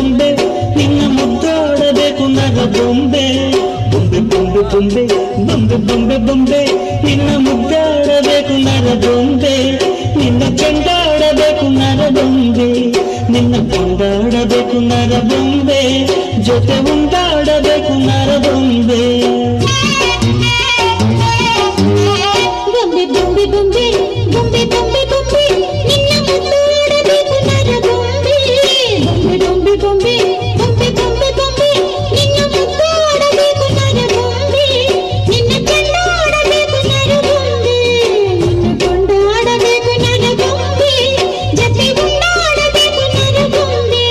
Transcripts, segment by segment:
ಬೊಂಬೆ ನಿನ್ನ ಮುದ್ದಾಡಬೇಕು ನರ ಬೊಂಬೆ ಬೊಂಬೆ ಬೊಂಬೆ ಬೊಂಬೆ ಬೊಂಬೆ ಬೊಂಬೆ ಬೊಂಬೆ ನಿನ್ನ ಮುದ್ದಾಡಬೇಕು ನರ ಬೊಂಬೆ ನಿನ್ನ ಚೆಂಡಾಡಬೇಕು ನರ ಬೊಂಬೆ ನಿನ್ನ ಕೊಂಡಾಡಬೇಕು ನರ ಬೊಂಬೆ ಜೊತೆ ಉಂಟಾಡಬೇಕು ನರ ಬೊಂಬೆ ಬೊಂಬೆ ಬೊಂಬೆ ಬೊಂಬೆ ಬೊಂಬೆ ಬೊಂಬೆ ಬೊಂಬೆ ನಿನ್ನ ಮುದ್ದಾಡಬೇಕು ನರ ಬೊಂಬೆ ಬೊಂಬೆ ಬೊಂಬೆ ಬೊಂಬೆ ಬೊಂಬೆ ಬೊಂಬೆ ನಿನ್ನ ಮುದ್ದಾಡಬೇಕು ನರ ಬೊಂಬೆ ನಿನ್ನ ಚೆಂಡಾಡಬೇಕು ನರ ಬೊಂಬೆ ನಿನ್ನ ಕೊಂಡಾಡಬೇಕು ನರ ಬೊಂಬೆ ಜೊತೆ ಉಂಟಾಡಬೇಕು ನರ ಬೊಂಬೆ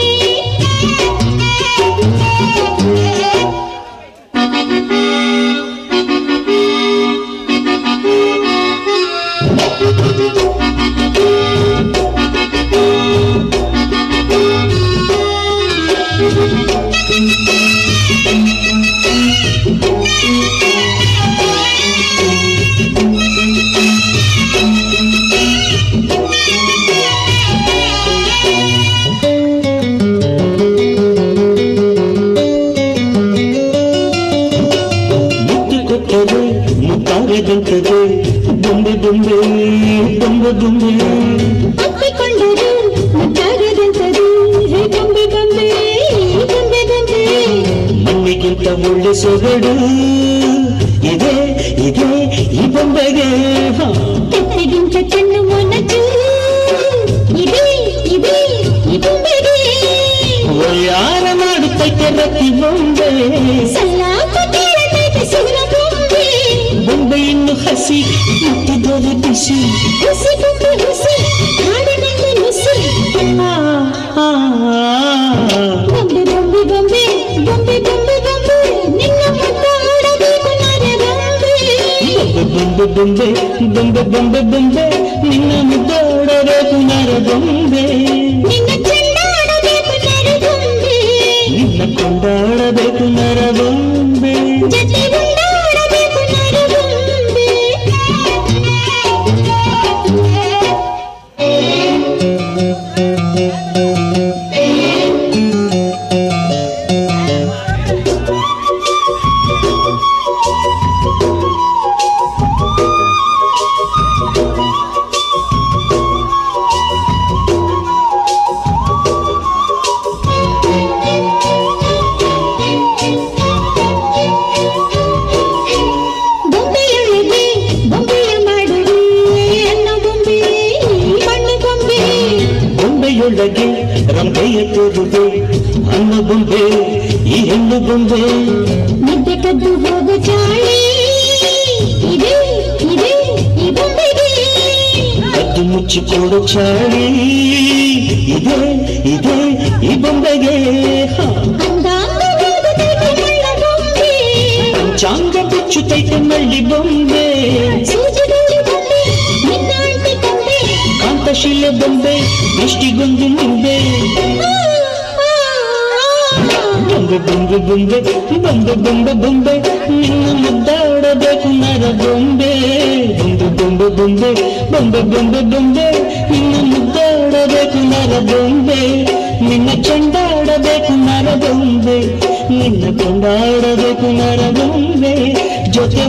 ಮುತ್ತಾರದಂತದೆ ಬೊಂಬೆ ಬೊಂಬೆ ಬೊಂಬೆ ಬೊಂಬೆ ಅಪ್ಪಿಕೊಂಡರು ಮುದ್ದಾರದಂತದೆ ಬೊಂಬೆ ಬೊಂಬೆ ಬೊಂಬೆ ಬೊಂಬೆ ಮಣ್ಣಿಗಿಂತ ಒಳ್ಳೆ ಸೊಗಡು ಇದೆ ಇದೆ ಈ ಬೊಂಬೆಗೆ ಕೆತ್ತಗಿಂತ ಚೆನ್ನು ಮೊನಚು ಇದೆ ಇದೆ ಈ ಬೊಂಬೆಗೆ ಯಾರ ಮಾಡುತ್ತೈತೆ ರತಿ ಬೊಂಬೆ ಸಲ್ಲಾಪಟ್ಟೆ ಸುರ ಬೊಂಬೆ ಬೊಂಬೆ ಇನ್ನು ಹಸಿ ಮುಟ್ಟಿದರೆ ಬಿಸಿ ಹುಸಿ ಬೊಂಬೆ ಹುಸಿ ಹಾಡಿನಲ್ಲಿ ಹುಸಿ ಬೊಂಬೆ ಬೊಂಬೆ ಬೊಂಬೆ ಬೊಂಬೆ ಬೊಂಬೆ ಬೊಂಬೆ ನಿನ್ನ ಮುದ್ದಾಡಬೇಕು ನರ ಬೊಂಬೆ ಬೊಂಬೆ ಬೊಂಬೆ ಬೊಂಬೆ ಬೊಂಬೆ ಬೊಂಬೆ ನಿನ್ನ ಮುದ್ದಾಡಬೇಕು ನರ ಬೊಂಬೆ ನಿನ್ನ ಚೆಂಡಾಡಬೇಕು ನರ ಬೊಂಬೆ ನಿನ್ನ ಕೊಂಡಾಡಬೇಕು ನರ ಬೊಂಬೆ ಜೊತೆ ಉಂಟಾಡಬೇಕು ನರ ಬೊಂಬೆ ಬೊಂಬೆಯೊಳಗೆ ಬೊಂಬೆಯ ಮಾಡುವೆ ಅನ್ನ ಬೊಂಬೆ ಮಣ್ಣು ಬೊಂಬೆ ಬೊಂಬೆಯೊಳಗೆ ರಂಬೆಯ ತೋರುವೆ ಅನ್ನ ಬೊಂಬೆ ಈ ಹೆಣ್ಣು ಬೊಂಬೆ ನಿದ್ದೆ ಕದ್ದು ಹೋಗೋ ಚಾಳಿ ಇದೆ ಇದೆ ಈ ಬೊಂಬೆಗೆ ಕದ್ದು ಮುಚ್ಚಿಕೊಡು ಚಾಳಿ ಇದೆ ಇದೆ ಈ ಬೊಂಬೆಗೆ ಅಂದಾಂಗ ಹೋಗುತ್ತೈತೆ ಮಳ್ಳ ಬೊಂಬೆ ಪಂಚಾಂಗ ಬಿಚ್ಚುತ್ತೈತೆ ಮಳ್ಳಿ ಬೊಂಬೆ ಸೂಜಿಗಂಜಿ ಬೊಂಬೆ ನಿನ್ನ ಅಂಟಿ ಕೊಂಬೆ ಕಾಂತಶೀಲೆ ಬೊಂಬೆ ದೃಷ್ಟಿಗೊಂದು ನಿಂಬೆ ಬೊಂಬೆ ಬೊಂಬೆ ಬೊಂಬೆ ಬೊಂಬೆ ಬೊಂಬೆ ಬೊಂಬೆ ನಿನ್ನ ಮುದ್ದಾಡಬೇಕು ನರ ಬೊಂಬೆ ಬೊಂಬೆ ಬೊಂಬೆ ಬೊಂಬೆ ಬೊಂಬೆ ಬೊಂಬೆ ಬೊಂಬೆ ನಿನ್ನ ಮುದ್ದಾಡಬೇಕು ನರ ಬೊಂಬೆ ನಿನ್ನ ಚೆಂಡಾಡಬೇಕು ನರ ಬೊಂಬೆ ನಿನ್ನ ಕೊಂಡಾಡಬೇಕು ನರ ಬೊಂಬೆ ಜೊತೆ